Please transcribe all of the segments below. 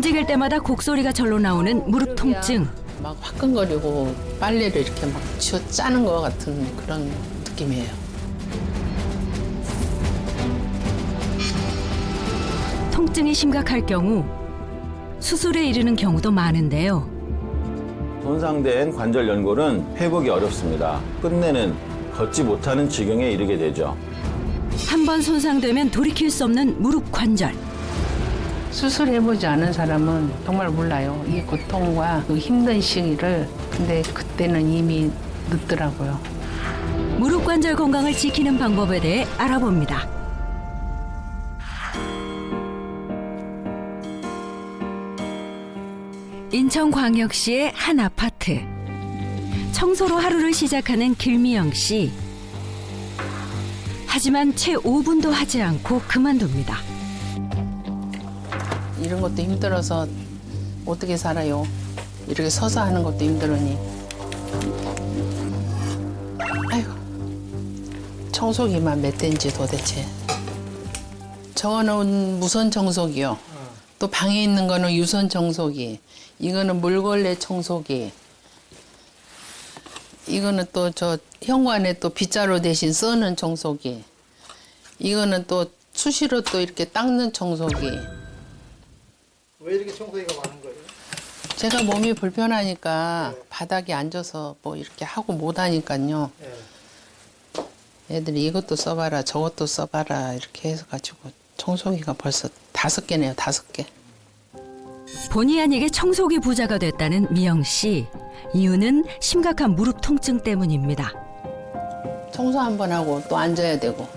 움직일 때마다 곡소리가 절로 나오는 무릎 통증. 막 화끈거리고 빨래를 이렇게 막 쥐어 짜는 것 같은 그런 느낌이에요. 통증이 심각할 경우 수술에 이르는 경우도 많은데요. 손상된 관절 연골은 회복이 어렵습니다. 끝내는 걷지 못하는 지경에 이르게 되죠. 한 번 손상되면 돌이킬 수 없는 무릎 관절. 수술해보지 않은 사람은 정말 몰라요. 이 고통과 그 힘든 시기를. 근데 그때는 이미 늦더라고요. 무릎 관절 건강을 지키는 방법에 대해 알아봅니다. 인천광역시의 한 아파트. 청소로 하루를 시작하는 길미영 씨. 하지만 채 5분도 하지 않고 그만둡니다. 이런 것도 힘들어서 어떻게 살아요. 이렇게 서서 하는 것도 힘들으니. 아이고, 청소기만 몇 대인지 도대체. 저거는 무선 청소기요. 또 방에 있는 거는 유선 청소기. 이거는 물걸레 청소기. 이거는 또 저 현관에 또 빗자루 대신 쓰는 청소기. 이거는 또 수시로 또 이렇게 닦는 청소기. 왜 이렇게 청소기가 많은 거예요? 제가 몸이 불편하니까 바닥에 앉아서 뭐 이렇게 하고 못 하니까요. 애들이 이것도 써봐라 저것도 써봐라 이렇게 해서 가지고 청소기가 벌써 5개네요. 5개. 본의 아니게 청소기 부자가 됐다는 미영 씨. 이유는 심각한 무릎 통증 때문입니다. 청소 한 번 하고 또 앉아야 되고.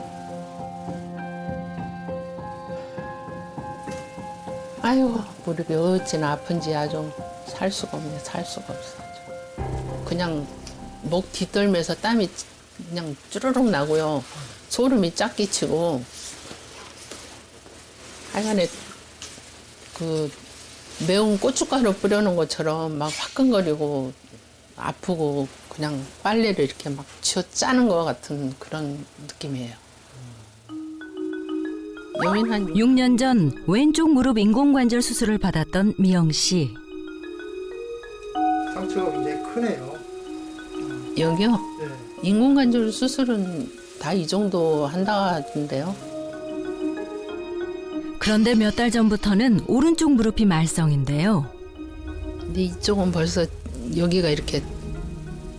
아이고 무릎이 어찌나 아픈지 아주 살 수가 없네. 살 수가 없어. 아주. 그냥 목 뒤떨면서 땀이 그냥 쭈르륵 나고요. 소름이 쫙 끼치고. 하여간에 그 매운 고춧가루 뿌려놓은 것처럼 막 화끈거리고 아프고 그냥 빨래를 이렇게 막 쥐어 짜는 것 같은 그런 느낌이에요. 여긴 한 6년 전 왼쪽 무릎 인공관절 수술을 받았던 미영 씨. 상처가 굉장히 크네요. 여기요? 네. 인공관절 수술은 다 이 정도 한다던데요. 그런데 몇 달 전부터는 오른쪽 무릎이 말썽인데요. 근데 이쪽은 벌써 여기가 이렇게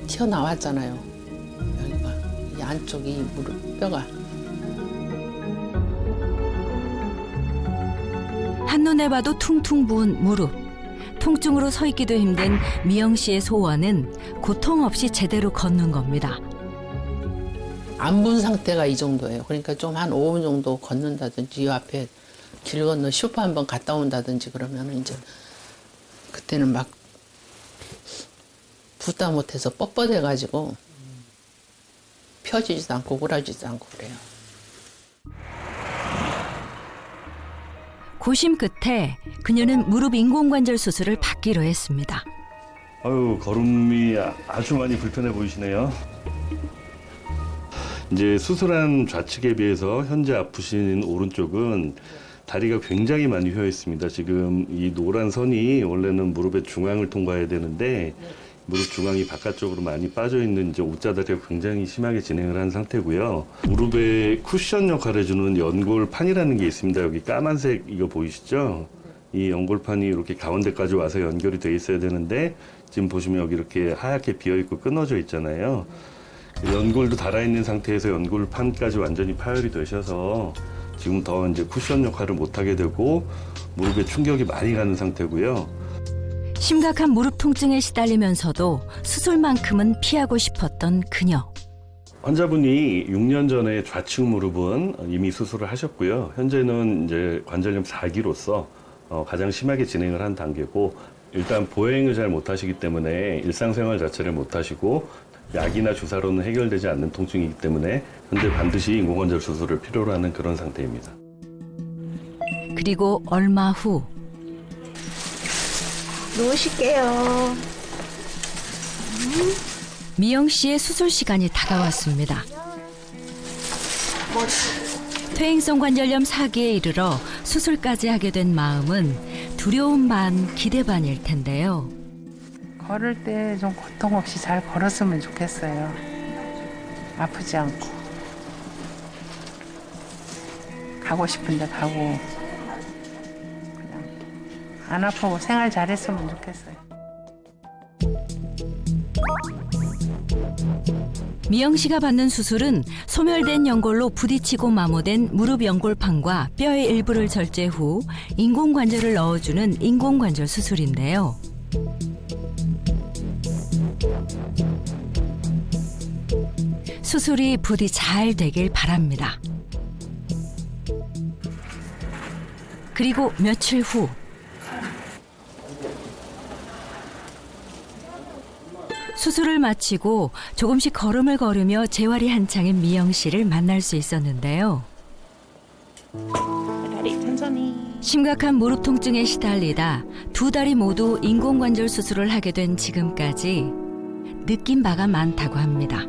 튀어나왔잖아요. 여기가 이 안쪽이 무릎 뼈가. 한눈에 봐도 퉁퉁 부은 무릎. 통증으로 서 있기도 힘든 미영 씨의 소원은 고통 없이 제대로 걷는 겁니다. 안 분 상태가 이 정도예요. 그러니까 좀 한 5분 정도 걷는다든지 이 앞에 길 건너 슈퍼 한번 갔다 온다든지 그러면 이제 그때는 막 붓다 못해서 뻣뻣해가지고 펴지지도 않고 오라지도 않고 그래요. 고심 끝에 그녀는 무릎 인공관절 수술을 받기로 했습니다. 아유, 걸음이 아주 많이 불편해 보이시네요. 이제 수술한 좌측에 비해서 현재 아프신 오른쪽은 다리가 굉장히 많이 휘어 있습니다. 지금 이 노란 선이 원래는 무릎의 중앙을 통과해야 되는데 무릎 중앙이 바깥쪽으로 많이 빠져 있는 이제 옷자다리가 굉장히 심하게 진행을 한 상태고요. 무릎에 쿠션 역할을 해주는 연골판이라는 게 있습니다. 여기 까만색 이거 보이시죠? 이 연골판이 이렇게 가운데까지 와서 연결이 돼 있어야 되는데 지금 보시면 여기 이렇게 하얗게 비어 있고 끊어져 있잖아요. 연골도 달아있는 상태에서 연골판까지 완전히 파열이 되셔서 지금 더 이제 쿠션 역할을 못하게 되고 무릎에 충격이 많이 가는 상태고요. 심각한 무릎 통증에 시달리면서도 수술만큼은 피하고 싶었던 그녀. 환자분이 6년 전에 좌측 무릎은 이미 수술을 하셨고요. 현재는 이제 관절염 4기로서 가장 심하게 진행을 한 단계고 일단 보행을 잘 못하시기 때문에 일상생활 자체를 못하시고 약이나 주사로는 해결되지 않는 통증이기 때문에 현재 반드시 인공관절 수술을 필요로 하는 그런 상태입니다. 그리고 얼마 후 누우실게요. 미영 씨의 수술 시간이 다가왔습니다. 퇴행성 관절염 4기에 이르러 수술까지 하게 된 마음은 두려움 반 기대 반일 텐데요. 걸을 때 좀 고통 없이 잘 걸었으면 좋겠어요. 아프지 않고. 가고 싶은데 가고. 그냥 안 아프고 생활 잘했으면 좋겠어요. 미영 씨가 받는 수술은 소멸된 연골로 부딪히고 마모된 무릎 연골판과 뼈의 일부를 절제 후 인공관절을 넣어주는 인공관절 수술인데요. 수술이 부디 잘 되길 바랍니다. 그리고 며칠 후 수술을 마치고 조금씩 걸음을 걸으며 재활이 한창인 미영 씨를 만날 수 있었는데요. 다리 천천히. 심각한 무릎 통증에 시달리다 두 다리 모두 인공관절 수술을 하게 된 지금까지 느낀 바가 많다고 합니다.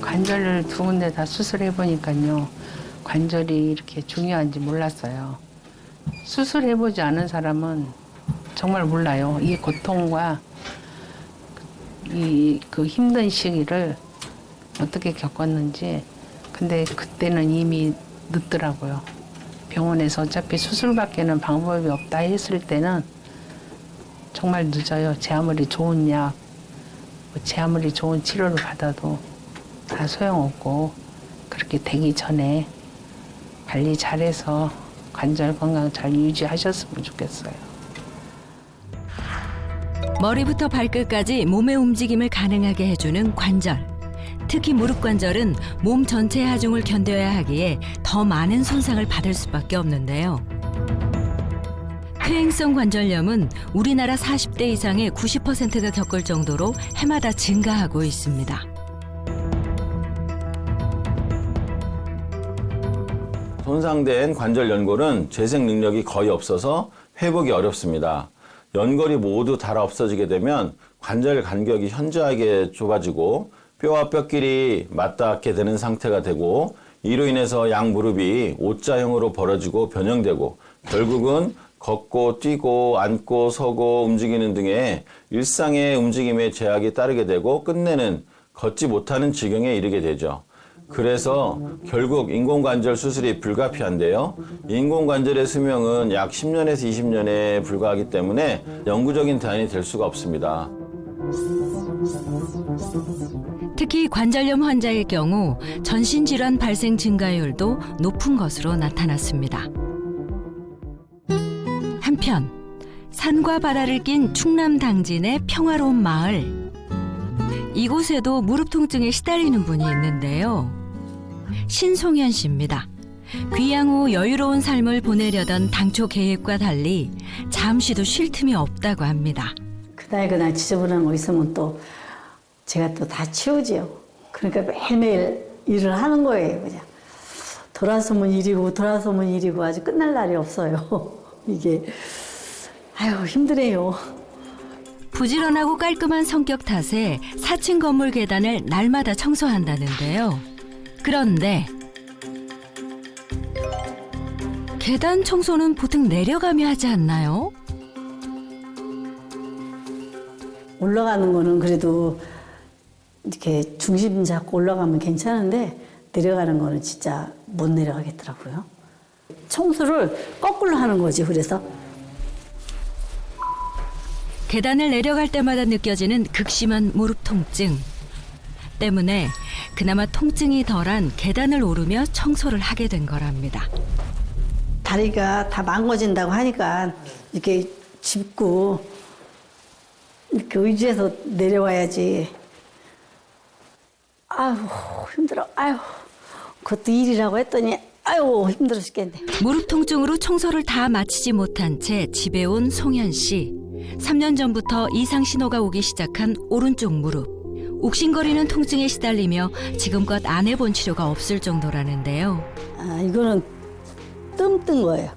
관절을 두 군데 다 수술해 보니까요. 관절이 이렇게 중요한지 몰랐어요. 수술해보지 않은 사람은 정말 몰라요. 이 고통과 그 힘든 시기를 어떻게 겪었는지. 근데 그때는 이미 늦더라고요. 병원에서 어차피 수술밖에는 방법이 없다 했을 때는 정말 늦어요. 제 아무리 좋은 약, 제 아무리 좋은 치료를 받아도 다 소용없고, 그렇게 되기 전에 관리 잘해서 관절 건강 잘 유지하셨으면 좋겠어요. 머리부터 발끝까지 몸의 움직임을 가능하게 해주는 관절. 특히 무릎 관절은 몸 전체의 하중을 견뎌야 하기에 더 많은 손상을 받을 수밖에 없는데요. 퇴행성 관절염은 우리나라 40대 이상의 90%가 겪을 정도로 해마다 증가하고 있습니다. 손상된 관절 연골은 재생 능력이 거의 없어서 회복이 어렵습니다. 연골이 모두 닳아 없어지게 되면 관절 간격이 현저하게 좁아지고 뼈와 뼈끼리 맞닿게 되는 상태가 되고, 이로 인해서 양무릎이 O자형으로 벌어지고 변형되고 결국은 걷고 뛰고 앉고 서고 움직이는 등의 일상의 움직임에 제약이 따르게 되고 끝내는 걷지 못하는 지경에 이르게 되죠. 그래서 결국 인공관절 수술이 불가피한데요. 인공관절의 수명은 약 10년에서 20년에 불과하기 때문에 영구적인 대안이 될 수가 없습니다. 특히 관절염 환자의 경우 전신질환 발생 증가율도 높은 것으로 나타났습니다. 한편 산과 바다를 낀 충남 당진의 평화로운 마을. 이곳에도 무릎 통증에 시달리는 분이 있는데요. 신송현 씨입니다. 귀향 후 여유로운 삶을 보내려던 당초 계획과 달리 잠시도 쉴 틈이 없다고 합니다. 그날 지저분한 거 있으면 또 제가 또 다 치우지요. 그러니까 매일매일 일을 하는 거예요, 그냥. 돌아서면 일이고 아주 끝날 날이 없어요. 이게 아유 힘드네요. 부지런하고 깔끔한 성격 탓에 4층 건물 계단을 날마다 청소한다는데요. 그런데 계단 청소는 보통 내려가며 하지 않나요? 올라가는 거는 그래도 이렇게 중심 잡고 올라가면 괜찮은데 내려가는 거는 진짜 못 내려가겠더라고요. 청소를 거꾸로 하는 거지. 그래서 계단을 내려갈 때마다 느껴지는 극심한 무릎 통증 때문에 그나마 통증이 덜한 계단을 오르며 청소를 하게 된 거랍니다. 다리가 다 망가진다고 하니까 이렇게 짚고 이렇게 의지해서 내려와야지. 아유 힘들어. 아유 그것도 일이라고 했더니 아유 힘들어 죽겠네. 무릎 통증으로 청소를 다 마치지 못한 채 집에 온 송현 씨. 3년 전부터 이상 신호가 오기 시작한 오른쪽 무릎. 욱신거리는 통증에 시달리며 지금껏 안 해본 치료가 없을 정도라는데요. 아 이거는 뜸 뜬 거예요.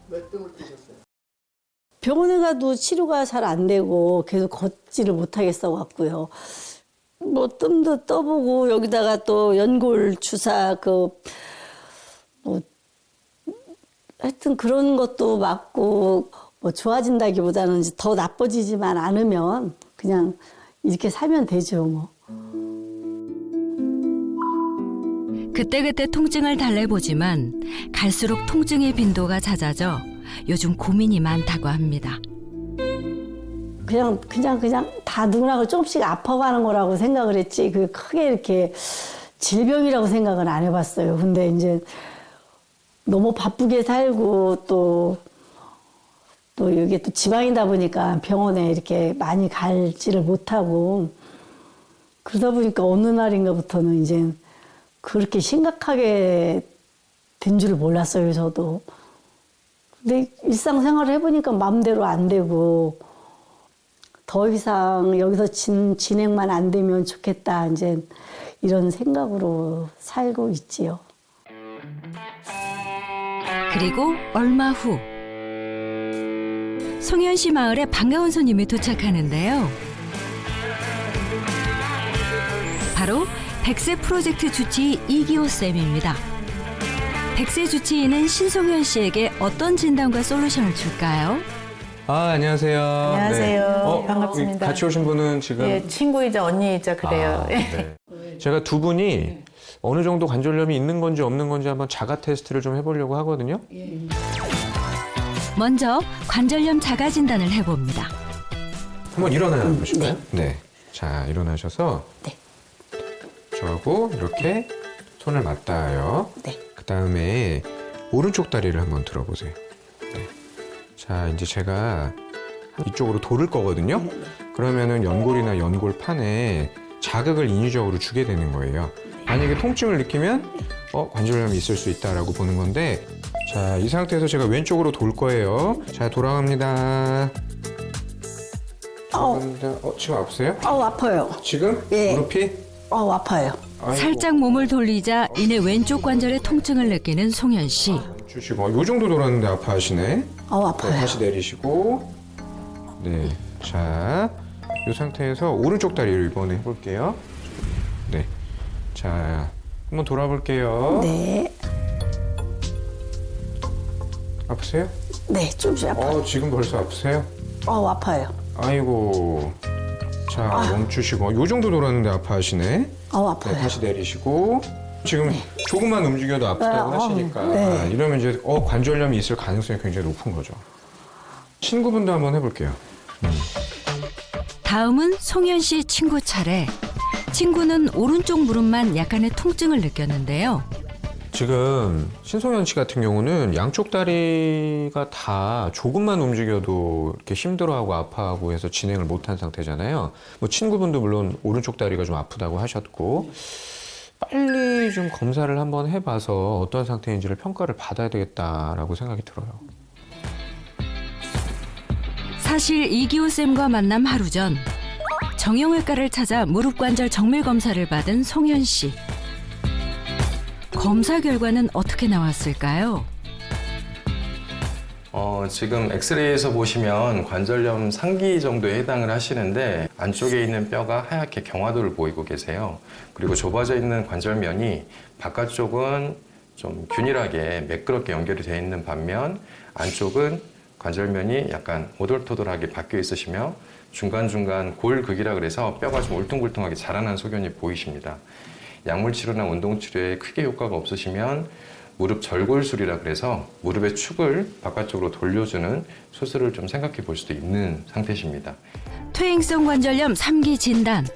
몇 뜸을 뜨셨어요? 병원에 가도 치료가 잘 안 되고 계속 걷지를 못하겠어 갖고요. 뭐 뜸도 떠보고 여기다가 또 연골 주사 뭐 하여튼 그런 것도 맞고 뭐 좋아진다기보다는 이제 더 나빠지지만 않으면 그냥 이렇게 살면 되죠 뭐. 그때그때 통증을 달래보지만 갈수록 통증의 빈도가 잦아져 요즘 고민이 많다고 합니다. 그냥 다 누구나 조금씩 아파가는 거라고 생각을 했지 그 크게 이렇게 질병이라고 생각은 안 해봤어요. 근데 이제 너무 바쁘게 살고 또 이게 또 지방이다 보니까 병원에 이렇게 많이 갈지를 못하고 그러다 보니까 어느 날인가부터는 이제 그렇게 심각하게 된 줄을 몰랐어요, 저도. 근데 일상생활을 해보니까 마음대로 안 되고 더 이상 여기서 진행만 안 되면 좋겠다, 이제 이런 생각으로 살고 있지요. 그리고 얼마 후 송현씨 마을에 반가운 손님이 도착하는데요. 바로 백세 프로젝트 주치의 이기호 쌤입니다. 백세 주치의는 신송현 씨에게 어떤 진단과 솔루션을 줄까요? 안녕하세요. 안녕하세요. 네. 반갑습니다. 같이 오신 분은 지금 예, 친구이자 언니이자 그래요. 네. 제가 두 분이 어느 정도 관절염이 있는 건지 없는 건지 한번 자가 테스트를 좀 해보려고 하거든요. 먼저 관절염 자가 진단을 해봅니다. 한번 일어나 보실까요? 네. 자, 일어나셔서 네. 저하고 이렇게 손을 맞닿아요. 네. 그 다음에 오른쪽 다리를 한번 들어보세요. 네. 자, 이제 제가 이쪽으로 돌을 거거든요. 그러면은 연골이나 연골판에 자극을 인위적으로 주게 되는 거예요. 만약에 통증을 느끼면 관절염이 있을 수 있다라고 보는 건데, 자, 이 상태에서 제가 왼쪽으로 돌 거예요. 자, 돌아갑니다. 지금 아프세요? 아파요. 지금? 예. 무릎이? 아파요. 아이고. 살짝 몸을 돌리자 이내 왼쪽 관절에 통증을 느끼는 송현 씨. 주시고 요 정도 돌았는데 아파하시네. 아파요. 네, 다시 내리시고. 네. 자, 이 상태에서 오른쪽 다리를 이번에 해볼게요. 네. 자, 한번 돌아볼게요. 네. 아프세요? 네, 좀씩 아파요. 지금 벌써 아프세요? 아파요. 아이고. 자, 멈추시고. 요 정도 돌았는데 아파하시네. 아파요. 네, 다시 내리시고. 지금 조금만 움직여도 아프다고 하시니까. 네. 이러면 이제 관절염이 있을 가능성이 굉장히 높은 거죠. 친구분도 한번 해볼게요. 다음은 송현 씨 친구 차례. 친구는 오른쪽 무릎만 약간의 통증을 느꼈는데요. 지금 신송현 씨 같은 경우는 양쪽 다리가 다 조금만 움직여도 이렇게 힘들어하고 아파하고 해서 진행을 못한 상태잖아요. 뭐 친구분도 물론 오른쪽 다리가 좀 아프다고 하셨고, 빨리 좀 검사를 한번 해봐서 어떤 상태인지를 평가를 받아야 되겠다라고 생각이 들어요. 사실 이기호 쌤과 만남 하루 전 정형외과를 찾아 무릎 관절 정밀 검사를 받은 송현 씨. 검사 결과는 어떻게 나왔을까요? 지금 엑스레이에서 보시면 관절염 상기 정도에 해당을 하시는데 안쪽에 있는 뼈가 하얗게 경화도를 보이고 계세요. 그리고 좁아져 있는 관절면이 바깥쪽은 좀 균일하게 매끄럽게 연결이 되어 있는 반면 안쪽은 관절면이 약간 오돌토돌하게 박혀 있으시며 중간중간 골극이라 그래서 뼈가 좀 울퉁불퉁하게 자라난 소견이 보이십니다. 약물 치료나 운동 치료에 크게 효과가 없으시면 무릎 절골술이라 그래서 무릎의 축을 바깥쪽으로 돌려주는 수술을 좀 생각해 볼 수도 있는 상태십니다. 퇴행성 관절염 3기 진단.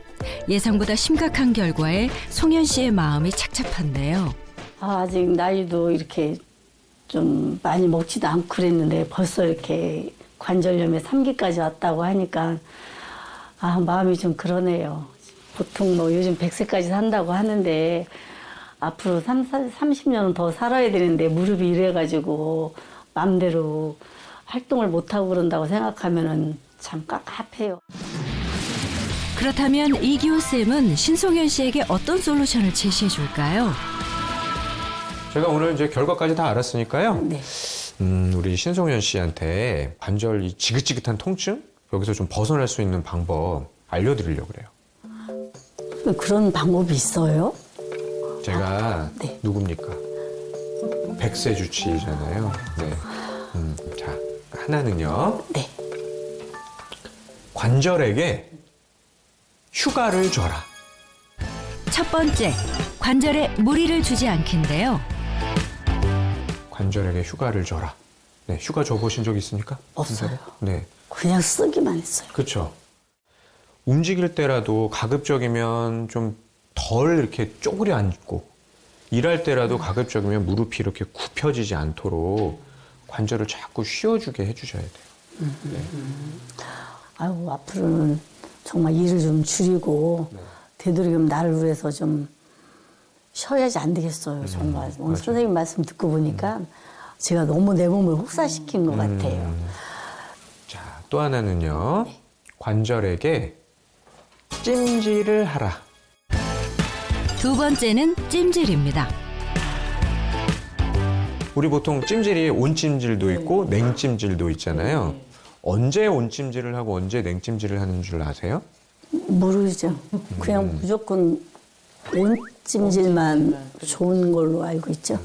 예상보다 심각한 결과에 송현 씨의 마음이 착잡한데요. 아직 나이도 이렇게 좀 많이 먹지도 않고 그랬는데 벌써 이렇게 관절염에 3기까지 왔다고 하니까 마음이 좀 그러네요. 보통 뭐 요즘 100세까지 산다고 하는데 앞으로 30년은 더 살아야 되는데 무릎이 이래가지고 마음대로 활동을 못하고 그런다고 생각하면은 참 깝깝해요. 그렇다면 이기호 쌤은 신송현 씨에게 어떤 솔루션을 제시해 줄까요? 제가 오늘 이제 결과까지 다 알았으니까요. 네. 우리 신송현 씨한테 관절 이 지긋지긋한 통증? 여기서 좀 벗어날 수 있는 방법 알려드리려고 그래요. 그런 방법이 있어요? 제가 네. 누굽니까? 백세 주치의잖아요. 네. 자, 하나는요. 네. 관절에게 휴가를 줘라. 첫 번째, 관절에 무리를 주지 않긴데요. 관절에게 휴가를 줘라. 네, 휴가 줘보신 적 있습니까? 없어요. 네, 그냥 쓰기만 했어요. 그렇죠. 움직일 때라도 가급적이면 좀 덜 이렇게 쪼그려 앉고 일할 때라도 가급적이면 무릎이 이렇게 굽혀지지 않도록 관절을 자꾸 쉬어주게 해주셔야 돼요. 아유, 앞으로는 정말 일을 좀 줄이고 되도록이면 나를 위해서 좀 쉬어야지 안 되겠어요. 정말 오늘 선생님 말씀 듣고 보니까 제가 너무 내 몸을 혹사시킨 것 같아요. 자, 또 하나는요. 관절에게 찜질을 하라. 두 번째는 찜질입니다. 우리 보통 찜질이 온찜질도 있고 냉찜질도 있잖아요. 언제 온찜질을 하고 언제 냉찜질을 하는 줄 아세요? 모르죠. 그냥 무조건 온찜질만 좋은 걸로 알고 있죠.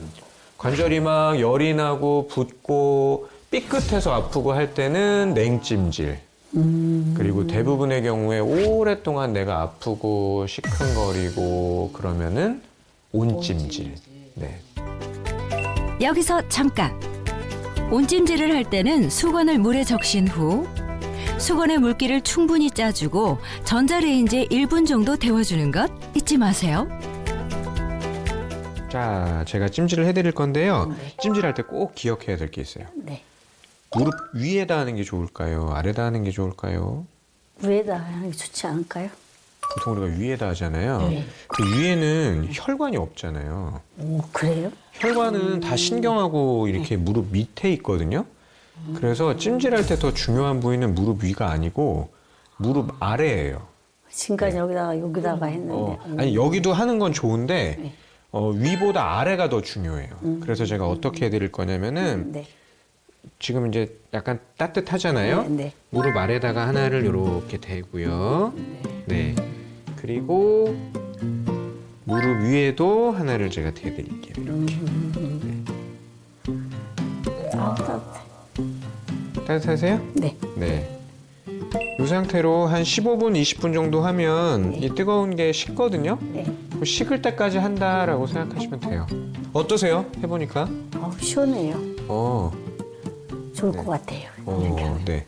관절이 막 열이 나고 붓고 삐끗해서 아프고 할 때는 냉찜질. 그리고 대부분의 경우에 오랫동안 내가 아프고 시큰거리고 그러면은 온찜질. 네. 여기서 잠깐. 온찜질을 할 때는 수건을 물에 적신 후 수건의 물기를 충분히 짜주고 전자레인지에 1분 정도 데워주는 것 잊지 마세요. 자, 제가 찜질을 해드릴 건데요. 찜질할 때 꼭 기억해야 될 게 있어요. 네. 무릎 위에다 하는 게 좋을까요? 아래다 하는 게 좋을까요? 위에다 하는 게 좋지 않을까요? 보통 우리가 위에다 하잖아요. 네. 그 위에는 혈관이 없잖아요. 오, 그래요? 혈관은 다 신경하고 이렇게 무릎 밑에 있거든요. 그래서 찜질할 때 더 중요한 부위는 무릎 위가 아니고 무릎 아래예요. 지금까지 여기다가 했는데. 아니 여기도 하는 건 좋은데 위보다 아래가 더 중요해요. 그래서 제가 어떻게 해드릴 거냐면은 네. 지금 이제 약간 따뜻하잖아요. 네, 네. 무릎 아래다가 하나를 이렇게 대고요. 네. 그리고 무릎 위에도 하나를 제가 대드릴게요. 이렇게. 아, 따뜻해. 따뜻하세요? 네. 네. 이 상태로 한 15분, 20분 정도 하면 이 뜨거운 게 식거든요. 네. 식을 때까지 한다라고 생각하시면 돼요. 어떠세요? 해보니까? 시원해요. 좋을 네. 것 같아요. 이렇게 하면. 네.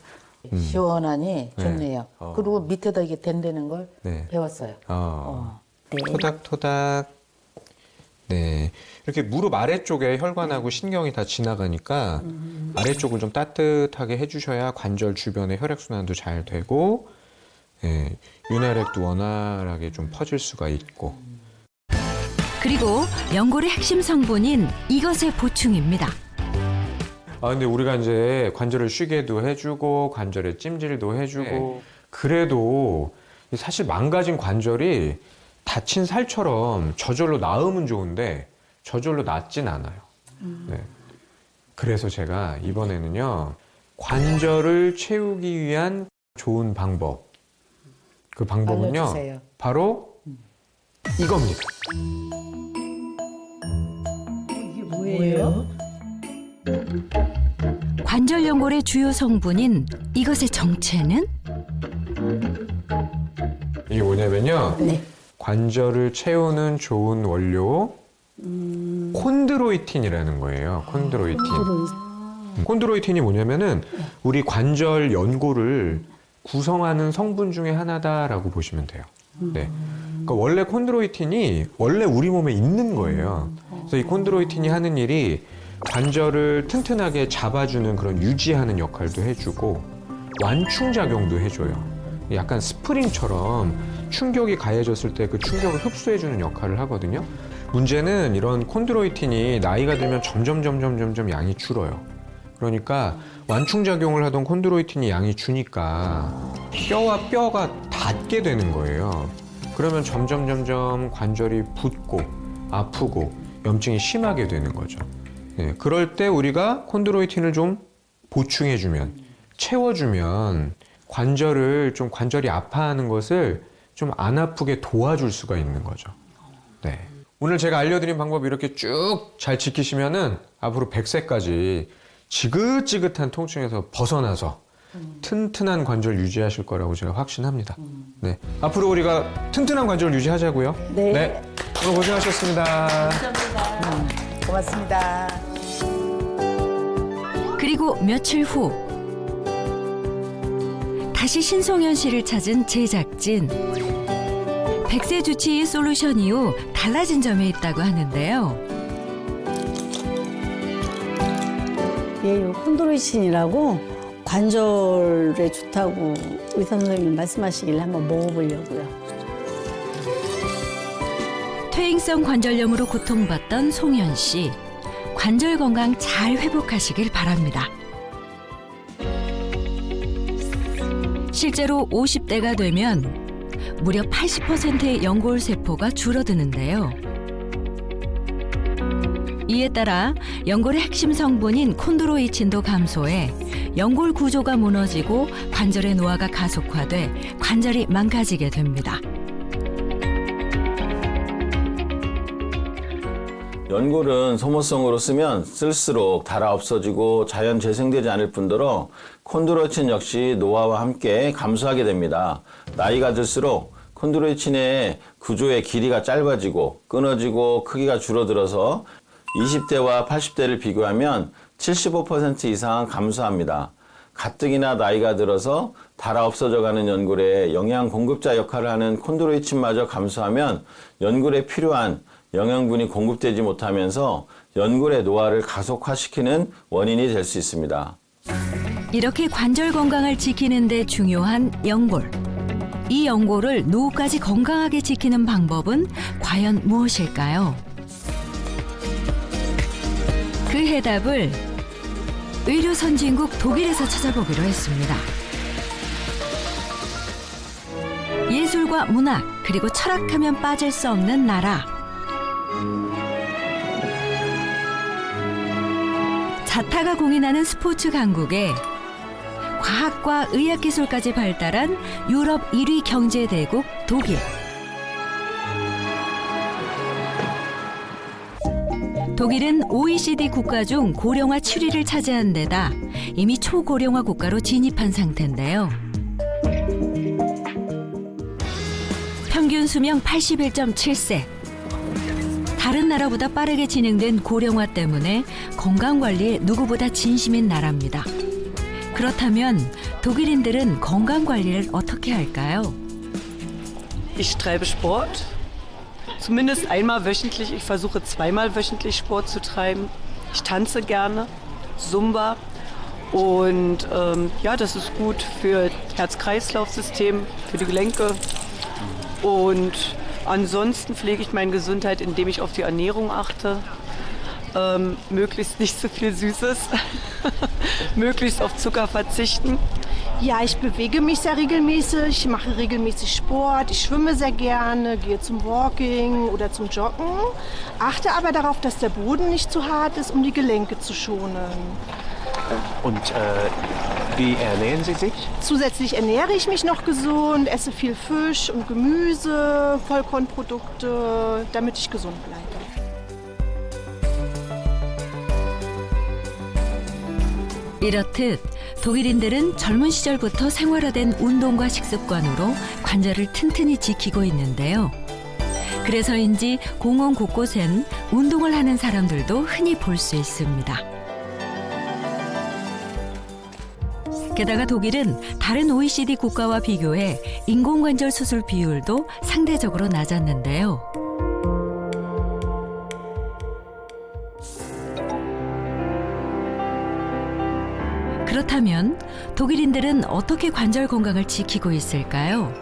시원하니 좋네요. 어. 그리고 밑에다 이게 댄다는 걸 네. 배웠어요. 네. 토닥토닥. 네. 이렇게 무릎 아래쪽에 혈관하고 신경이 다 지나가니까 아래쪽을 좀 따뜻하게 해주셔야 관절 주변의 혈액순환도 잘 되고, 예, 윤활액도 원활하게 좀 퍼질 수가 있고. 그리고 연골의 핵심 성분인 이것의 보충입니다. 근데 우리가 이제 관절을 쉬게도 해주고, 관절에 찜질도 해주고, 그래도 사실 망가진 관절이 다친 살처럼 저절로 나으면 좋은데, 저절로 낫진 않아요. 네. 그래서 제가 이번에는요, 관절을 채우기 위한 좋은 방법. 그 방법은요, 알려주세요. 바로 이겁니다. 뭐예요? 관절 연골의 주요 성분인 이것의 정체는 이게 뭐냐면요, 네. 관절을 채우는 좋은 원료, 콘드로이틴이라는 거예요. 콘드로이틴. 콘드로이틴이 뭐냐면은 우리 관절 연골을 구성하는 성분 중에 하나다라고 보시면 돼요. 네. 그러니까 원래 콘드로이틴이 원래 우리 몸에 있는 거예요. 그래서 이 콘드로이틴이 하는 일이 관절을 튼튼하게 잡아주는 그런 유지하는 역할도 해주고 완충 작용도 해줘요. 약간 스프링처럼 충격이 가해졌을 때 그 충격을 흡수해주는 역할을 하거든요. 문제는 이런 콘드로이틴이 나이가 들면 점점 양이 줄어요. 그러니까 완충작용을 하던 콘드로이틴이 양이 주니까 뼈와 뼈가 닿게 되는 거예요. 그러면 점점 관절이 붓고 아프고 염증이 심하게 되는 거죠. 네, 그럴 때 우리가 콘드로이틴을 좀 보충해주면, 채워주면 관절이 아파하는 것을 좀 안 아프게 도와줄 수가 있는 거죠. 네. 오늘 제가 알려드린 방법 이렇게 쭉 잘 지키시면은 앞으로 100세까지 지긋지긋한 통증에서 벗어나서 튼튼한 관절 유지하실 거라고 제가 확신합니다. 네, 앞으로 우리가 튼튼한 관절 유지하자고요. 네. 오늘 고생하셨습니다. 고맙습니다. 그리고 며칠 후 다시 신송현 씨를 찾은 제작진. 100세 주치의 솔루션 이후 달라진 점이 있다고 하는데요. 예, 요 콘드로이친이라고 관절에 좋다고 의사 선생님이 말씀하시길래 한번 먹어보려고요. 퇴행성 관절염으로 고통받던 송현 씨. 관절 건강 잘 회복하시길 바랍니다. 실제로 50대가 되면 무려 80%의 연골 세포가 줄어드는데요. 이에 따라 연골의 핵심 성분인 콘드로이친도 감소해 연골 구조가 무너지고 관절의 노화가 가속화돼 관절이 망가지게 됩니다. 연골은 소모성으로 쓰면 쓸수록 닳아 없어지고 자연 재생되지 않을 뿐더러 콘드로이친 역시 노화와 함께 감소하게 됩니다. 나이가 들수록 콘드로이친의 구조의 길이가 짧아지고 끊어지고 크기가 줄어들어서 20대와 80대를 비교하면 75% 이상 감소합니다. 가뜩이나 나이가 들어서 닳아 없어져가는 연골의 영양 공급자 역할을 하는 콘드로이친마저 감소하면 연골에 필요한 영양분이 공급되지 못하면서 연골의 노화를 가속화시키는 원인이 될 수 있습니다. 이렇게 관절 건강을 지키는 데 중요한 연골. 이 연골을 노후까지 건강하게 지키는 방법은 과연 무엇일까요? 그 해답을 의료 선진국 독일에서 찾아보기로 했습니다. 예술과 문학, 그리고 철학하면 빠질 수 없는 나라. 자타가 공인하는 스포츠 강국에 과학과 의학기술까지 발달한 유럽 1위 경제대국 독일. 독일은 OECD 국가 중 고령화 7위를 차지한 데다 이미 초고령화 국가로 진입한 상태인데요. 평균 수명 81.7세. 다른 나라보다 빠르게 진행된 고령화 때문에 건강관리에 누구보다 진심인 나라입니다. 그렇다면 독일인들은 건강관리를 어떻게 할까요? Ich treibe Sport, zumindest einmal wöchentlich. Ich versuche zweimal wöchentlich Sport zu treiben. Ich tanze gerne, Zumba und ja, das ist gut für Herz-Kreislauf-System, für die Gelenke und ansonsten pflege ich meine Gesundheit, indem ich auf die Ernährung achte. Möglichst nicht so viel Süßes, möglichst auf Zucker verzichten. Ja, ich bewege mich sehr regelmäßig, mache regelmäßig Sport, ich schwimme sehr gerne, gehe zum Walking oder zum Joggen, achte aber darauf, dass der Boden nicht zu hart ist, um die Gelenke zu schonen. Und wie ernähren Sie sich? Zusätzlich ernähre ich mich noch gesund, esse viel Fisch und Gemüse, Vollkornprodukte, damit ich gesund bleibe. 이렇듯 독일인들은 젊은 시절부터 생활화된 운동과 식습관으로 관절을 튼튼히 지키고 있는데요. 그래서인지 공원 곳곳엔 운동을 하는 사람들도 흔히 볼 수 있습니다. 게다가 독일은 다른 OECD 국가와 비교해 인공관절 수술 비율도 상대적으로 낮았는데요. 그렇다면 독일인들은 어떻게 관절 건강을 지키고 있을까요?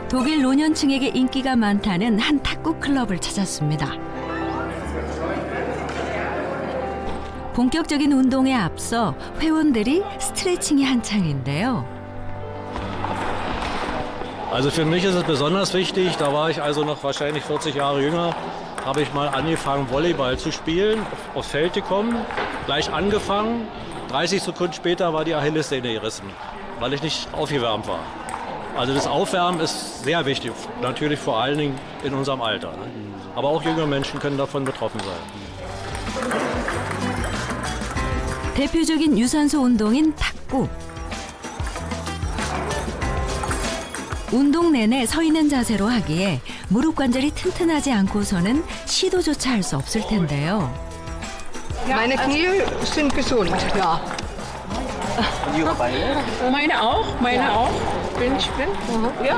독일 노년층에게 인기가 많다는 한 탁구 클럽을 찾았습니다. 본격적인 운동에 앞서 회원들이 스트레칭이 한창인데요. Also für mich ist es besonders wichtig, da war ich also noch wahrscheinlich 40 Jahre jünger, habe ich mal angefangen Volleyball zu spielen, aufs Feld gekommen, gleich angefangen, 30 Sekunden später war die Achillessehne gerissen, weil ich nicht aufgewärmt war. Also das Aufwärmen ist sehr wichtig, natürlich vor allen Dingen in unserem Alter. Ne? Aber auch junge Menschen können davon betroffen sein. 대표적인 유산소 운동인 탁구. 운동 내내 서 있는 자세로 하기에 무릎 관절이 튼튼하지 않고서는 시도조차 할 수 없을 텐데요. Meine Knie sind gesund, ja. Und Ihre Beine? Meine auch. Bin. Ja.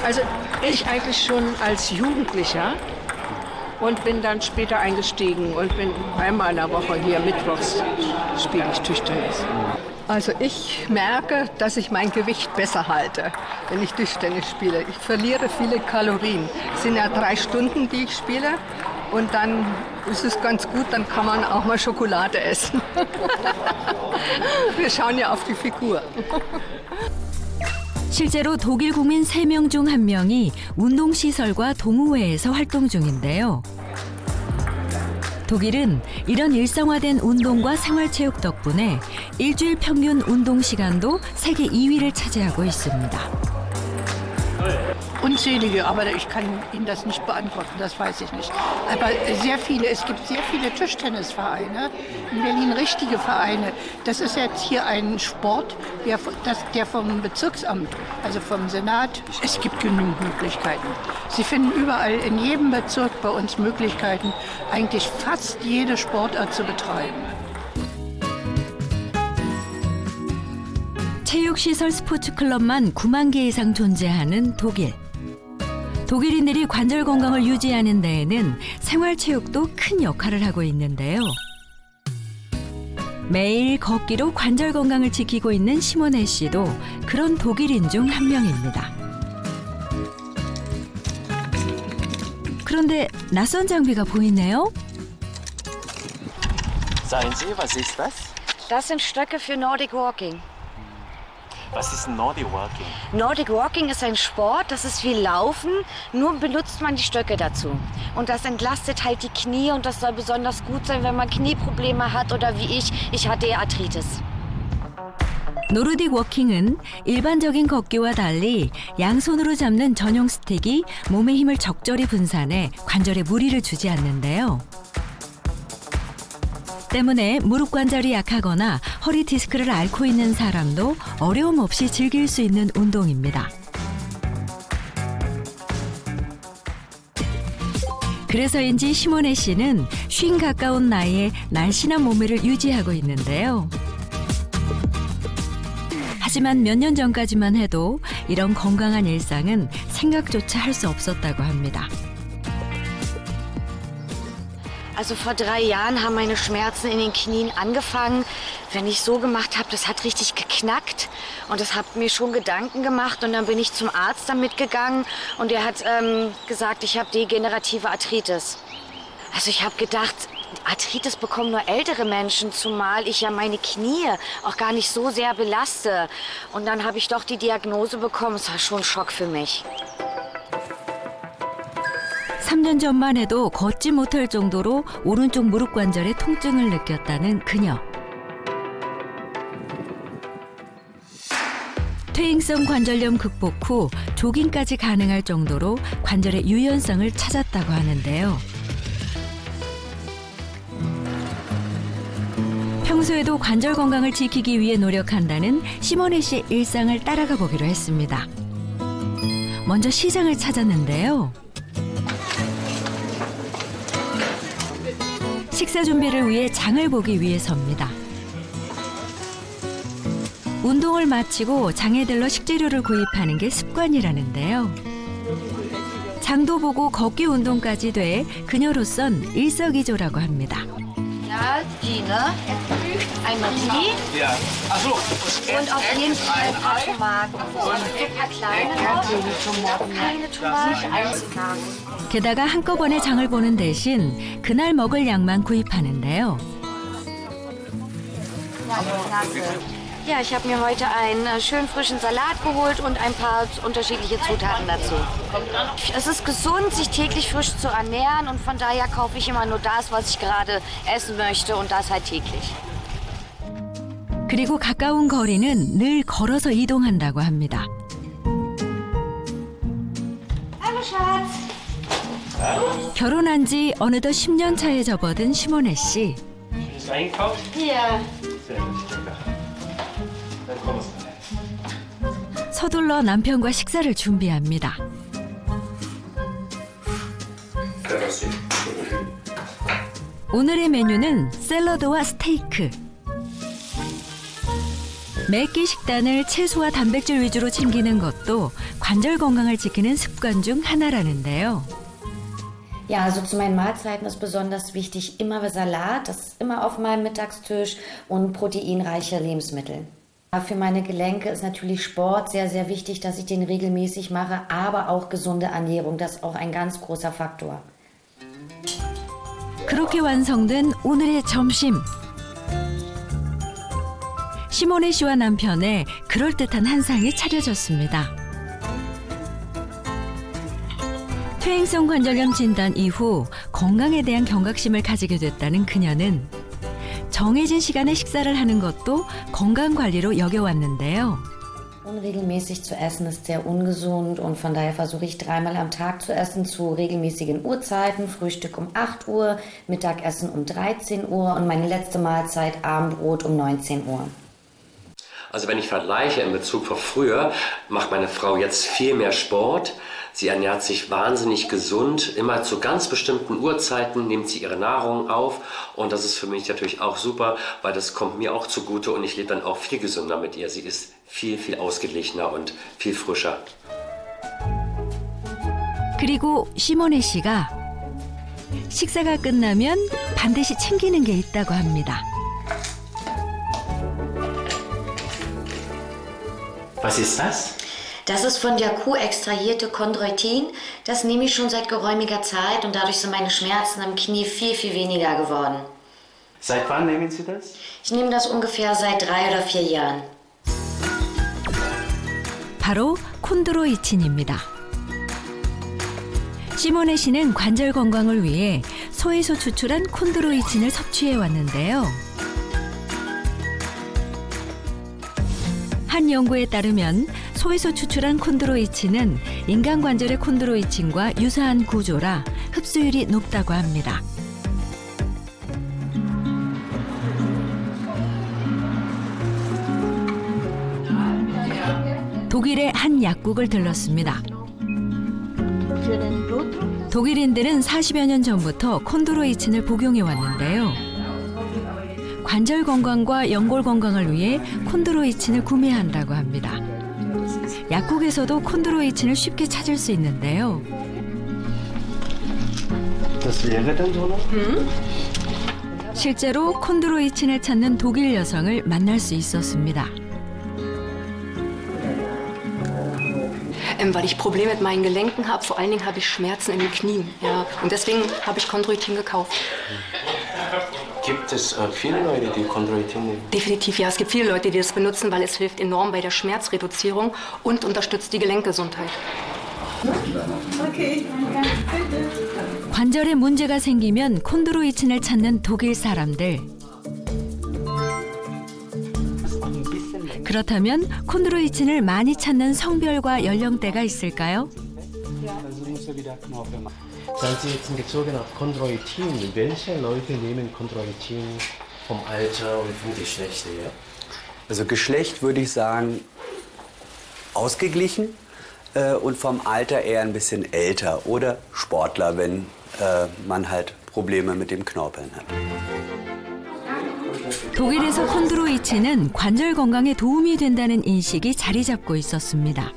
Also ich eigentlich schon als Jugendlicher und bin dann später eingestiegen und bin einmal in der Woche hier mittwochs spiele ich Tischtennis. Also ich merke, dass ich mein Gewicht besser halte, wenn ich Tischtennis spiele. Ich verliere viele Kalorien. Es sind ja 3 Stunden, die ich spiele. Und dann ist es ganz gut, dann kann man auch mal Schokolade essen. Wir schauen ja auf die Figur. 실제로 독일 국민 3명 중 1명이 운동시설과 동호회에서 활동 중인데요. 독일은 이런 일상화된 운동과 생활체육 덕분에 일주일 평균 운동 시간도 세계 2위를 차지하고 있습니다. Unzählige, aber ich kann Ihnen das nicht beantworten, das weiß ich nicht. Aber es gibt sehr viele Tischtennisvereine, in Berlin richtige Vereine. Das ist jetzt hier ein Sport, der vom Bezirksamt, also vom Senat, es gibt genügend Möglichkeiten. Sie finden überall in jedem Bezirk bei uns Möglichkeiten, eigentlich fast jede Sportart zu betreiben. 체육시설 스포츠클럽만 9만 개 이상 존재하는 독일. 독일인들이 관절 건강을 유지하는 데에는 생활체육도 큰 역할을 하고 있는데요. 매일 걷기로 관절 건강을 지키고 있는 시모네 씨도 그런 독일인 중 한 명입니다. 그런데 낯선 장비가 보이네요. Sagen Sie, was ist das? Das sind Stöcke für Nordic Walking. Was ist Nordic Walking? Nordic Walking ist ein Sport, das ist wie Laufen, nur benutzt man die Stöcke dazu. Und das entlastet halt die Knie und das soll besonders gut sein, wenn man Knieprobleme hat oder wie ich hatte ja Arthritis. 노르딕 워킹은 일반적인 걷기와 달리 양손으로 잡는 전용 스틱이 몸의 힘을 적절히 분산해 관절에 무리를 주지 않는데요. 때문에 무릎 관절이 약하거나 허리 디스크를 앓고 있는 사람도 어려움 없이 즐길 수 있는 운동입니다. 그래서인지 시모네 씨는 50 가까운 나이에 날씬한 몸매를 유지하고 있는데요. 하지만 몇 년 전까지만 해도 이런 건강한 일상은 생각조차 할 수 없었다고 합니다. Also vor 3 Jahren haben meine Schmerzen in den Knien angefangen. Wenn ich so gemacht habe, das hat richtig geknackt. Und das hat mir schon Gedanken gemacht. Und dann bin ich zum Arzt damit gegangen. Und der hat gesagt, ich habe degenerative Arthritis. Also ich habe gedacht, Arthritis bekommen nur ältere Menschen, zumal ich ja meine Knie auch gar nicht so sehr belaste. Und dann habe ich doch die Diagnose bekommen. Es war schon ein Schock für mich. 3년 전만 해도 걷지 못할 정도로 오른쪽 무릎 관절에 통증을 느꼈다는 그녀. 퇴행성 관절염 극복 후 조깅까지 가능할 정도로 관절의 유연성을 찾았다고 하는데요. 평소에도 관절 건강을 지키기 위해 노력한다는 시모네 씨의 일상을 따라가 보기로 했습니다. 먼저 시장을 찾았는데요. 식사 준비를 위해 장을 보기 위해서입니다. 운동을 마치고 장에 들러 식재료를 구입하는 게 습관이라는데요. 장도 보고 걷기 운동까지 돼 그녀로선 일석이조라고 합니다. Ja, die, ne? Einmal die. Ja. Ach so. Und auf jeden Fall ein paar Tomaten. Ein paar kleine noch. Keine Tomaten, alles klar. 게다가 한꺼번에 장을 보는 대신 그날 먹을 양만 구입하는데요. Ja, ich habe mir heute einen schön frischen Salat geholt und ein paar unterschiedliche Zutaten dazu. Es ist gesund, sich täglich frisch zu ernähren und von daher kaufe ich immer nur das, was ich gerade essen möchte und das halt täglich. 그리고 가까운 거리는 늘 걸어서 이동한다고 합니다. 결혼한 지 어느덧 10년 차에 접어든 시모네 씨. Ist einkauft? Ja. Sehr gut, lecker. Dann komm rein. 서둘러 남편과 식사를 준비합니다. 오늘의 메뉴는 샐러드와 스테이크. 매끼 식단을 채소와 단백질 위주로 챙기는 것도 관절 건강을 지키는 습관 중 하나라는데요. Ja, also zu meinen Mahlzeiten ist besonders wichtig immer Salat, das ist immer auf meinem Mittagstisch und proteinreiche Lebensmittel. Für meine Gelenke ist natürlich Sport sehr, sehr wichtig, dass ich den regelmäßig mache, aber auch gesunde Ernährung, das ist auch ein ganz großer Faktor. 그렇게 완성된 오늘의 점심. 시모네 씨와 남편의 그럴듯한 한상이 차려졌습니다. 퇴행성 관절염 진단 이후 건강에 대한 경각심을 가지게 됐다는 그녀는 정해진 시간에 식사를 하는 것도 건강관리로 여겨왔는데요. Unregelmäßig zu essen ist sehr ungesund und von daher versuche ich 3-mal am Tag zu essen zu regelmäßigen Uhrzeiten. Frühstück um 8 Uhr, Mittagessen um 13 Uhr und meine letzte Mahlzeit Abendbrot um 19 Uhr. Also wenn ich vergleiche in Bezug auf früher, macht meine Frau jetzt viel mehr Sport. Sie ernährt sich wahnsinnig gesund, immer zu ganz bestimmten Uhrzeiten nimmt sie ihre Nahrung auf und das ist für mich natürlich auch super, weil das kommt mir auch zugute und ich lebe dann auch viel gesünder mit ihr. Sie ist viel, viel ausgeglichener und viel frischer. 그리고 시모네 씨가 식사가 끝나면 반드시 챙기는 게 있다고 합니다. Was ist das? Das ist von der Kuh extrahierte Chondroitin. Das nehme ich schon seit geräumiger Zeit und dadurch sind meine Schmerzen am Knie viel, viel weniger geworden. Seit wann nehmen Sie das? Ich nehme das ungefähr seit 3 oder 4 Jahren. 바로 콘드로이친입니다. 시모네 씨는 관절 건강을 위해 소에서 추출한 콘드로이친을 섭취해 왔는데요. 한 연구에 따르면 소에서 추출한 콘드로이친은 인간 관절의 콘드로이친과 유사한 구조라 흡수율이 높다고 합니다. 독일의 한 약국을 들렀습니다. 독일인들은 40여 년 전부터 콘드로이친을 복용해 왔는데요. 관절 건강과 연골 건강을 위해 콘드로이친을 구매한다고 합니다. 약국에서도 콘드로이친을 쉽게 찾을 수 있는데요. Das wäre dann so noch? 실제로 콘드로이친을 찾는 독일 여성을 만날 수 있었습니다. Weil ich Probleme mit meinen Gelenken habe, vor allen Dingen habe ich Schmerzen in den Knien. Ja. Und deswegen habe ich Chondroitin gekauft. Gibt es viele Leute, die Chondroitin nehmen? Definitiv, ja. Es gibt viele Leute, die das benutzen, weil es hilft enorm bei der Schmerzreduzierung und unterstützt die Gelenkgesundheit. 관절에 문제가 생기면 콘드로이친을 찾는 독일 사람들. 그렇다면 콘드로이친을 많이 찾는 성별과 연령대가 있을까요? Seien Sie jetzt bezogen auf Chondroitin. Welche Leute nehmen Chondroitin vom Alter und vom Geschlecht her? Also Geschlecht würde ich sagen ausgeglichen und vom Alter eher ein bisschen älter oder Sportler, wenn man halt Probleme mit dem Knorpeln hat. 독일에서 콘드로이친은 관절 건강에 도움이 된다는 인식이 자리 잡고 있었습니다.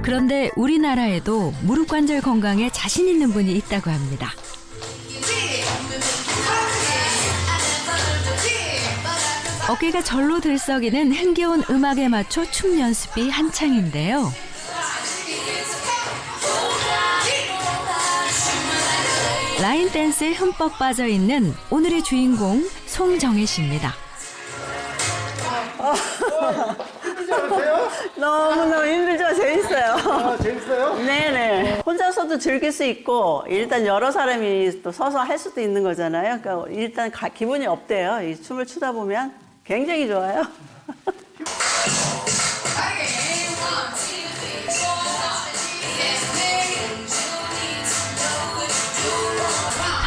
그런데 우리나라에도 무릎 관절 건강에 자신 있는 분이 있다고 합니다. 어깨가 절로 들썩이는 흥겨운 음악에 맞춰 춤 연습이 한창인데요. 라인 댄스에 흠뻑 빠져 있는 오늘의 주인공 송정혜 씨입니다. 힘들지 않으세요? 너무너무 힘들죠? 재밌어요. 아, 재밌어요? 네네. 혼자서도 즐길 수 있고, 일단 여러 사람이 또 서서 할 수도 있는 거잖아요. 그러니까 일단 기분이 업돼요. 이 춤을 추다 보면 굉장히 좋아요.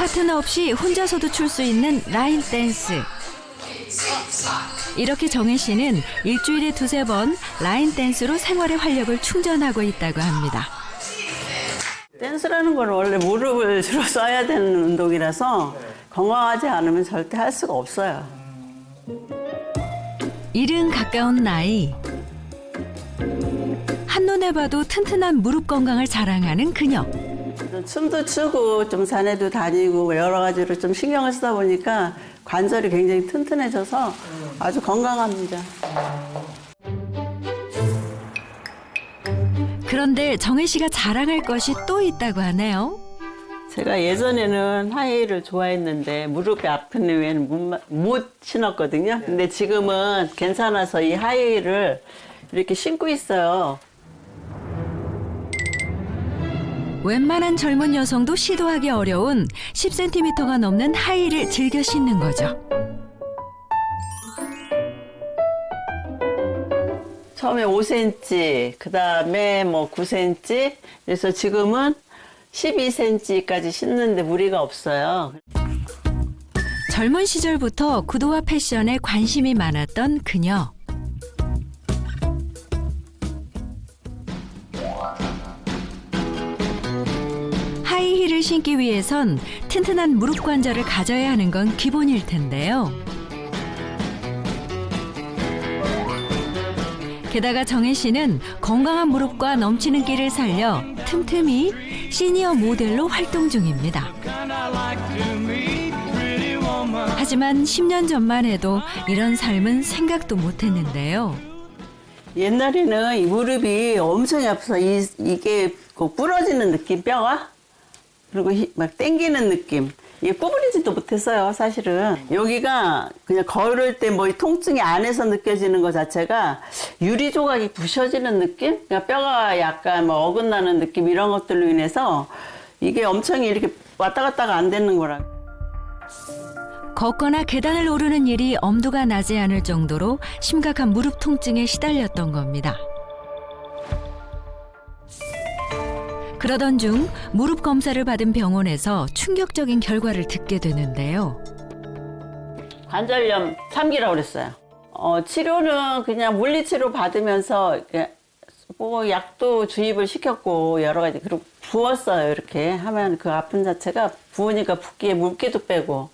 파트너 없이 혼자서도 출 수 있는 라인 댄스. 이렇게 정혜 씨는 일주일에 2-3번 라인 댄스로 생활의 활력을 충전하고 있다고 합니다. 댄스라는 건 원래 무릎을 주로 써야 되는 운동이라서 건강하지 않으면 절대 할 수가 없어요. 70 가까운 나이. 한눈에 봐도 튼튼한 무릎 건강을 자랑하는 그녀. 춤도 추고 좀 산에도 다니고 여러 가지로 좀 신경을 쓰다 보니까 관절이 굉장히 튼튼해져서 아주 건강합니다. 그런데 정혜 씨가 자랑할 것이 또 있다고 하네요. 제가 예전에는 하이힐을 좋아했는데 무릎이 아픈 이후에는 못 신었거든요. 근데 지금은 괜찮아서 이 하이힐을 이렇게 신고 있어요. 웬만한 젊은 여성도 시도하기 어려운 10cm가 넘는 하이힐을 즐겨 신는 거죠. 처음에 5cm, 그 다음에 뭐 9cm, 그래서 지금은 12cm까지 신는데 무리가 없어요. 젊은 시절부터 구두와 패션에 관심이 많았던 그녀. 하이힐을 신기 위해선 튼튼한 무릎 관절을 가져야 하는 건 기본일 텐데요. 게다가 정혜 씨는 건강한 무릎과 넘치는 끼를 살려 틈틈이 시니어 모델로 활동 중입니다. 하지만 10년 전만 해도 이런 삶은 생각도 못했는데요. 옛날에는 이 무릎이 엄청 아파서 이게 부러지는 느낌, 뼈가? 그리고 막 땡기는 느낌. 이게 구부리지도 못했어요, 사실은. 여기가 그냥 걸을 때 뭐 통증이 안에서 느껴지는 것 자체가 유리 조각이 부셔지는 느낌? 그러니까 뼈가 약간 뭐 어긋나는 느낌 이런 것들로 인해서 이게 엄청 이렇게 왔다 갔다가 안 되는 거라. 걷거나 계단을 오르는 일이 엄두가 나지 않을 정도로 심각한 무릎 통증에 시달렸던 겁니다. 그러던 중 무릎 검사를 받은 병원에서 충격적인 결과를 듣게 되는데요. 관절염 3기라고 그랬어요. 치료는 그냥 물리치료 받으면서 뭐 약도 주입을 시켰고 여러 가지. 그리고 부었어요. 이렇게 하면 그 아픔 자체가 부으니까 붓기에 물기도 빼고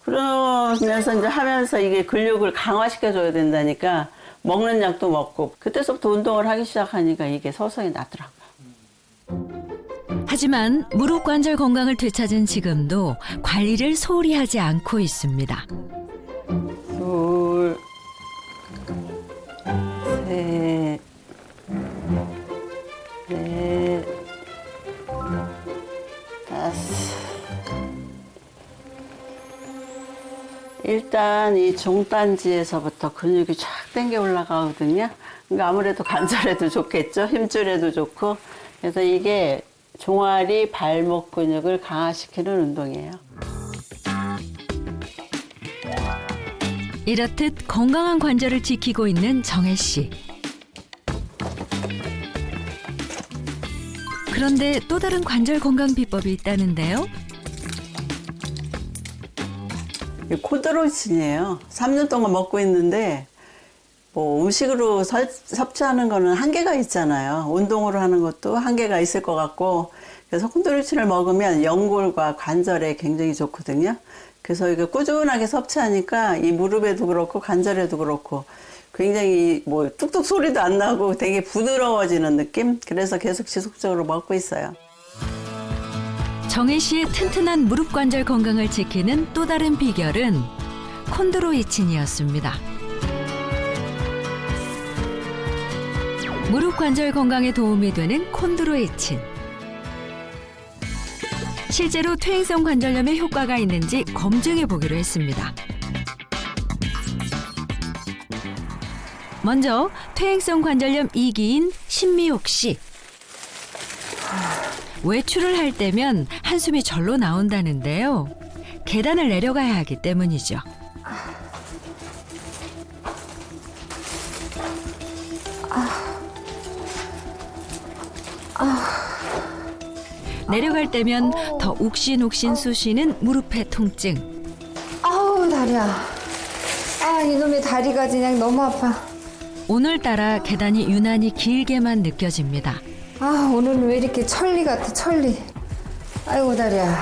그러면서 이제 하면서 이게 근육을 강화시켜줘야 된다니까 먹는 약도 먹고 그때서부터 운동을 하기 시작하니까 이게 서서히 낫더라고요. 하지만 무릎 관절 건강을 되찾은 지금도 관리를 소홀히 하지 않고 있습니다. 둘, 셋, 넷, 다섯. 일단 이 종단지에서부터 근육이 쫙 당겨 올라가거든요. 그러니까 아무래도 관절에도 좋겠죠. 힘줄에도 좋고. 그래서 이게 종아리 발목 근육을 강화시키는 운동이에요. 이렇듯 건강한 관절을 지키고 있는 정혜 씨. 그런데 또 다른 관절 건강 비법이 있다는데요. 콘드로이친이에요. 3년 동안 먹고 있는데 뭐 음식으로 섭취하는 거는 한계가 있잖아요. 운동으로 하는 것도 한계가 있을 것 같고 그래서 콘드로이친을 먹으면 연골과 관절에 굉장히 좋거든요. 그래서 이거 꾸준하게 섭취하니까 이 무릎에도 그렇고 관절에도 그렇고 굉장히 뭐 뚝뚝 소리도 안 나고 되게 부드러워지는 느낌? 그래서 계속 지속적으로 먹고 있어요. 정혜 씨의 튼튼한 무릎 관절 건강을 지키는 또 다른 비결은 콘드로이친이었습니다. 무릎 관절 건강에 도움이 되는 콘드로이친. 실제로 퇴행성 관절염에 효과가 있는지 검증해 보기로 했습니다. 먼저 퇴행성 관절염 2기인 신미옥 씨. 외출을 할 때면 한숨이 절로 나온다는데요. 계단을 내려가야 하기 때문이죠. 내려갈 때면 더 옥신옥신 쑤시는 무릎의 통증. 아우 다리야. 아 이놈의 다리가 그냥 너무 아파. 오늘따라 계단이 유난히 길게만 느껴집니다. 아 오늘은 왜 이렇게 천리 같아 천리. 아이고 다리야.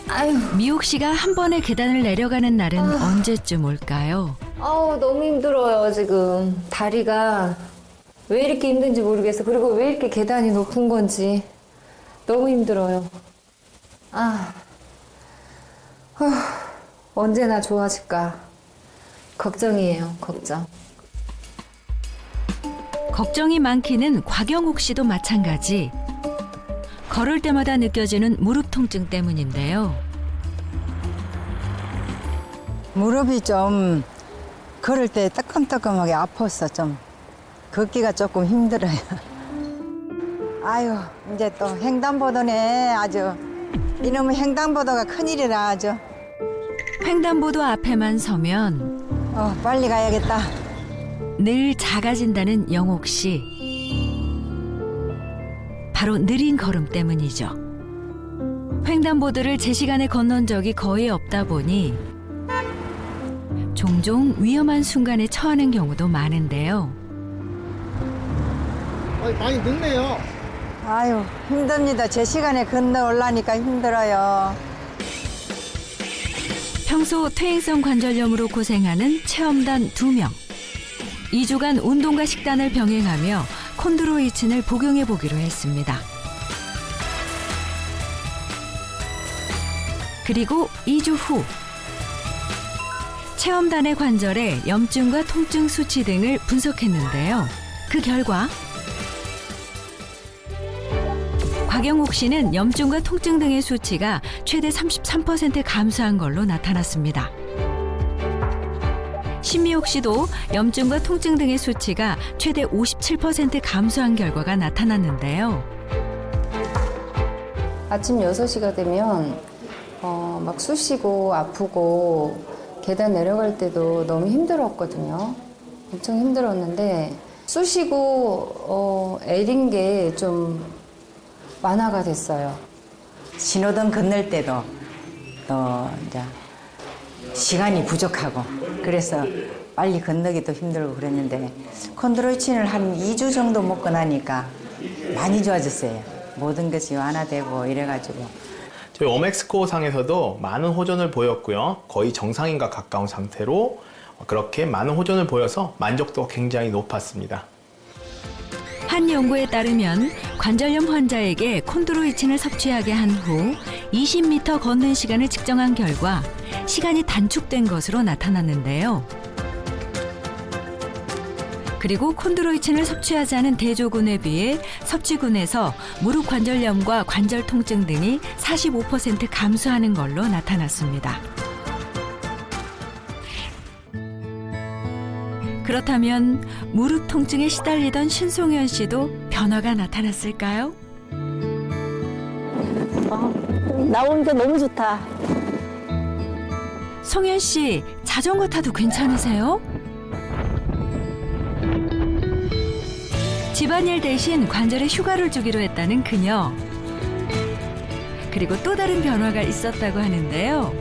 아유. 미옥 씨가 한 번에 계단을 내려가는 날은 언제쯤 올까요? 아우 너무 힘들어요 지금. 다리가 왜 이렇게 힘든지 모르겠어. 그리고 왜 이렇게 계단이 높은 건지 너무 힘들어요. 언제나 좋아질까 걱정이에요. 걱정. 걱정이 많기는 곽영옥 씨도 마찬가지. 걸을 때마다 느껴지는 무릎 통증 때문인데요. 무릎이 좀 걸을 때 따끔따끔하게 아팠어. 좀 걷기가 조금 힘들어요. 아유 이제 또 횡단보도네. 아주 이놈의 횡단보도가 큰일이라 아주. 횡단보도 앞에만 서면 빨리 가야겠다. 늘 작아진다는 영옥 씨. 바로 느린 걸음 때문이죠. 횡단보도를 제 시간에 건넌 적이 거의 없다 보니 종종 위험한 순간에 처하는 경우도 많은데요. 많이 늙네요. 아유 힘듭니다. 제 시간에 건너 올라니까 힘들어요. 평소 퇴행성 관절염으로 고생하는 체험단 2명. 2주간 운동과 식단을 병행하며 콘드로이친을 복용해 보기로 했습니다. 그리고 2주 후 체험단의 관절에 염증과 통증 수치 등을 분석했는데요. 그 결과 곽영옥 씨는 염증과 통증 등의 수치가 최대 33% 감소한 걸로 나타났습니다. 신미옥 씨도 염증과 통증 등의 수치가 최대 57% 감소한 결과가 나타났는데요. 아침 6시가 되면 막 쑤시고 아프고 계단 내려갈 때도 너무 힘들었거든요. 엄청 힘들었는데 쑤시고 애린 게 좀 완화가 됐어요. 신호등 건널 때도 이제 시간이 부족하고 그래서 빨리 건너기도 힘들고 그랬는데 콘드로이친을 한 2주 정도 먹고 나니까 많이 좋아졌어요. 모든 것이 완화되고 이래가지고. 저희 오맥스코어 상에서도 많은 호전을 보였고요. 거의 정상인과 가까운 상태로 그렇게 많은 호전을 보여서 만족도가 굉장히 높았습니다. 한 연구에 따르면 관절염 환자에게 콘드로이친을 섭취하게 한 후 20m 걷는 시간을 측정한 결과 시간이 단축된 것으로 나타났는데요. 그리고 콘드로이친을 섭취하지 않은 대조군에 비해 섭취군에서 무릎 관절염과 관절 통증 등이 45% 감소하는 걸로 나타났습니다. 그렇다면 무릎 통증에 시달리던 신송현 씨도 변화가 나타났을까요? 나오니까 너무 좋다. 송현 씨, 자전거 타도 괜찮으세요? 집안일 대신 관절에 휴가를 주기로 했다는 그녀. 그리고 또 다른 변화가 있었다고 하는데요.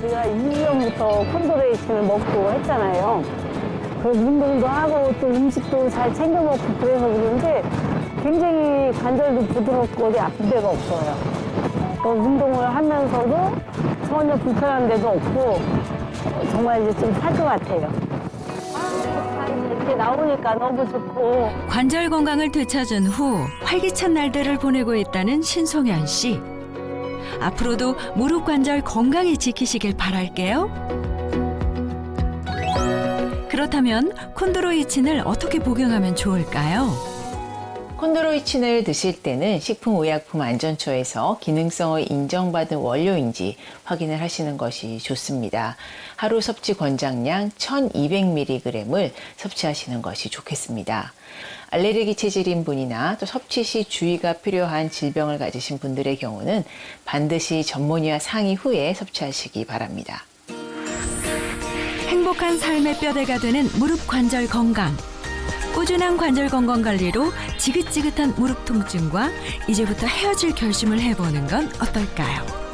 제가 2주 전부터 콘드로이친을 먹고 했잖아요. 그 운동도 하고 또 음식도 잘 챙겨 먹고 그래서 그런지 굉장히 관절도 부드럽고 어디 아픈 데가 없어요. 또 운동을 하면서도 전혀 불편한 데도 없고 정말 이제 좀 살 것 같아요. 이렇게 나오니까 너무 좋고. 관절 건강을 되찾은 후 활기찬 날들을 보내고 있다는 신송현 씨. 앞으로도 무릎 관절 건강히 지키시길 바랄게요. 그렇다면 콘드로이친을 어떻게 복용하면 좋을까요? 콘드로이친을 드실 때는 식품의약품안전처에서 기능성을 인정받은 원료인지 확인을 하시는 것이 좋습니다. 하루 섭취 권장량 1200mg을 섭취하시는 것이 좋겠습니다. 알레르기 체질인 분이나 또 섭취 시 주의가 필요한 질병을 가지신 분들의 경우는 반드시 전문의와 상의 후에 섭취하시기 바랍니다. 행복한 삶의 뼈대가 되는 무릎 관절 건강. 꾸준한 관절 건강 관리로 지긋지긋한 무릎 통증과 이제부터 헤어질 결심을 해보는 건 어떨까요?